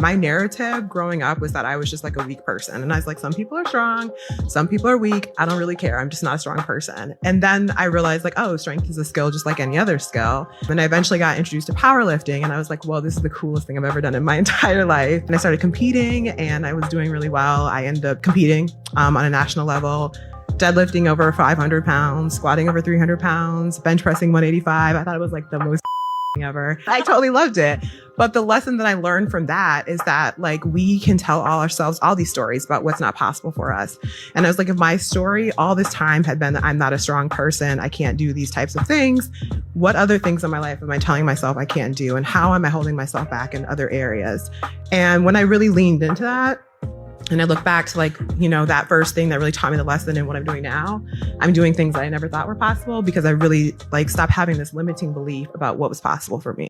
My narrative growing up was that I was just like a weak person. And I was like, some people are strong, some people are weak. I don't really care. I'm just not a strong person. And then I realized like, oh, strength is a skill just like any other skill. And I eventually got introduced to powerlifting. And I was like, well, this is the coolest thing I've ever done in my entire life. And I started competing and I was doing really well. I ended up competing on a national level, deadlifting over 500 pounds, squatting over 300 pounds, bench pressing 185. I thought it was like the most ever. I totally loved it. But the lesson that I learned from that is that like we can tell ourselves all these stories about what's not possible for us. And I was like, if my story all this time had been that I'm not a strong person, I can't do these types of things, what other things in my life am I telling myself I can't do? And how am I holding myself back in other areas? And when I really leaned into that, and I look back to like, you know, that first thing that really taught me the lesson in what I'm doing now, I'm doing things that I never thought were possible because I really like stopped having this limiting belief about what was possible for me.